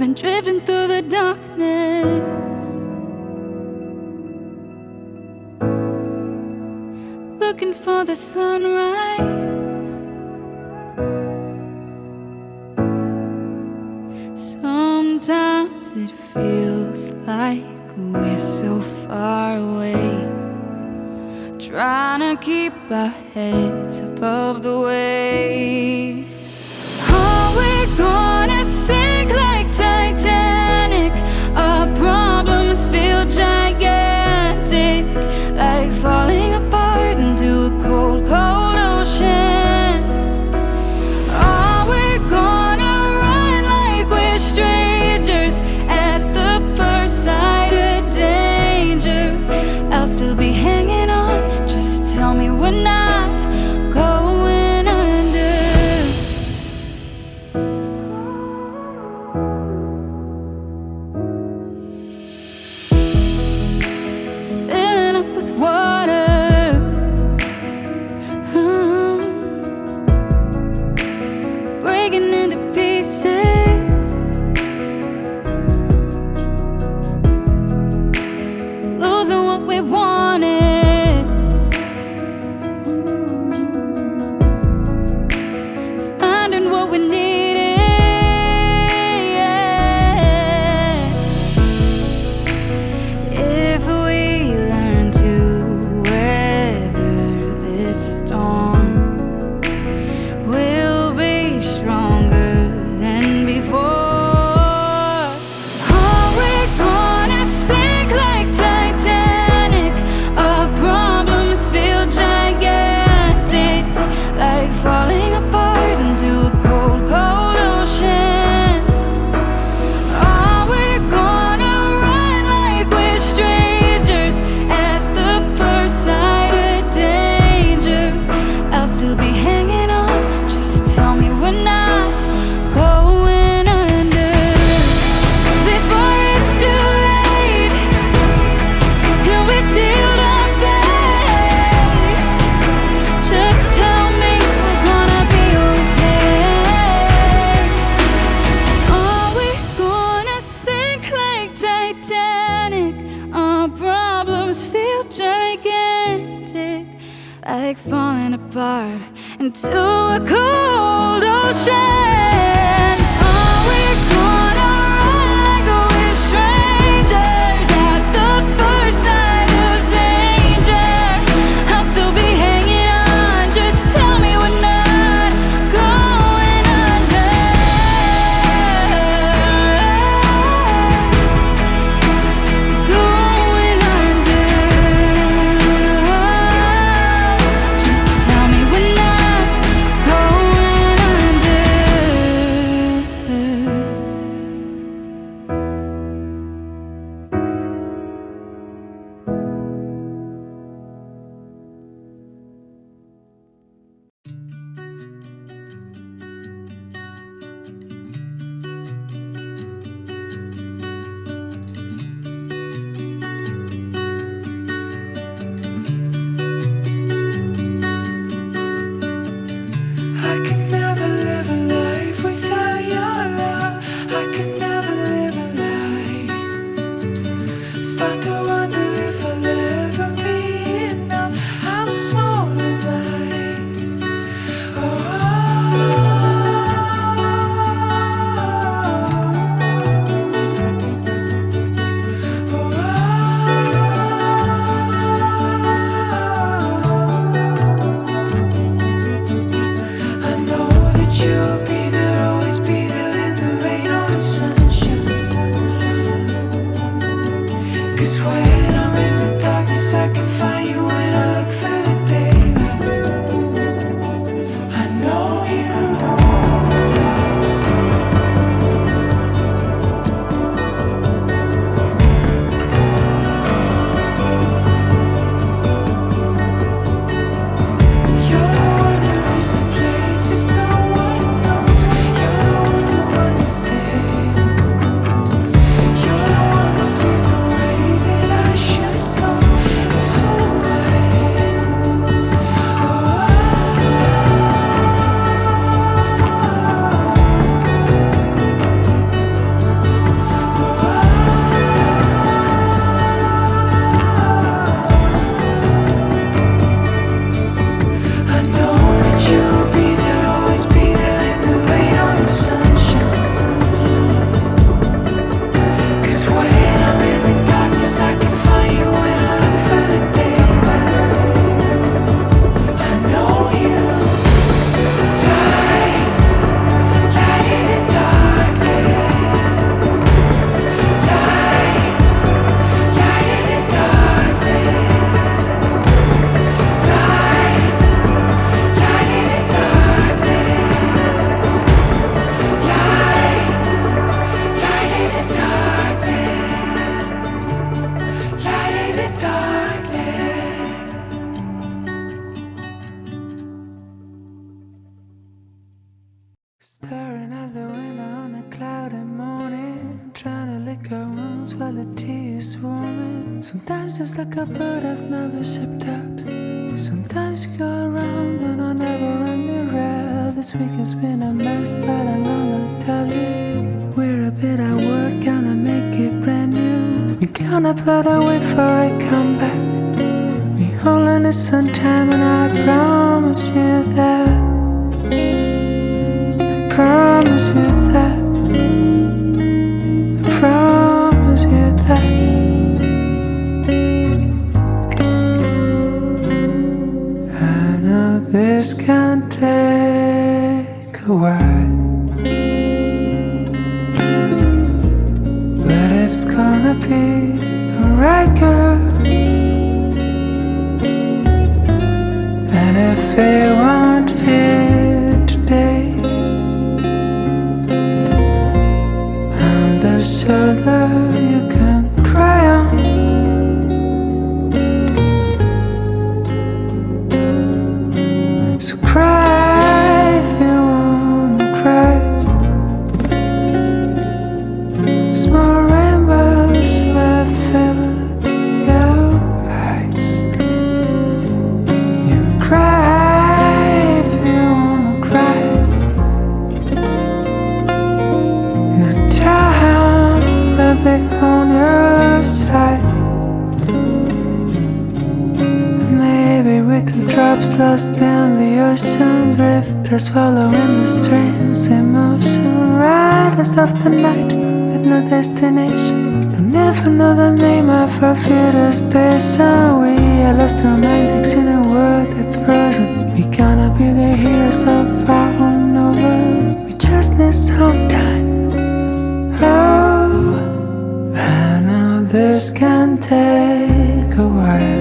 been drifting through the darkness, looking for the sunrise. Sometimes it feels like we're so far away, trying to keep our heads above the waves. Are we gonna sink like Titanic? Our problems feel gigantic, like falling apart into a cold, cold ocean. Are we gonna run like we're strangers at the first sight of danger? I'll still be hanging on, just tell me we're not going under. Filling up with water, breaking into pieces, losing what we wanted, finding what we needed. If we learn to weather this storm, we'll be stronger than before. Are we gonna sink like Titanic? Our problems feel gigantic, like falling apart into a cold, cold ocean. Are we gonna run like we're strangers at the first sight of danger? I'll still be hanging on, just tell me we're not going under. Before it's too late and we've sealed our fate, just tell me we're gonna be okay. Are we gonna sink like Titanic? Our problems feel gigantic, like falling apart into a cold ocean. Are we gonna run like we're strangers at the first sign of danger? I'll still be hanging on, just tell me we're not going under. Going under. Just tell me we're not going under. while the tea is warming. Sometimes it's like a bird that's never shipped out. Sometimes you go around on a never-ending road. This week has been a mess, but I'm gonna tell you, we're a bit at work, gonna make it brand new. We're gonna put away for a comeback. We all need some time, and I promise you that. I promise you that. I promise you that. I know this can take a while, but it's gonna be alright, girl. And if it won't be today, I'm the shoulder you can cry on. So cry if you wanna cry. Small rainbows will fill your eyes. You cry if you wanna cry. And time will be on your side. Maybe with the drops lost in the ocean, drifters following the streams, emotion, riders of the night with no destination. Don't never know the name of our future station. We are lost romantics in a world that's frozen. We gonna be the heroes of our own novel. We just need some time. Oh, I know this can take a while,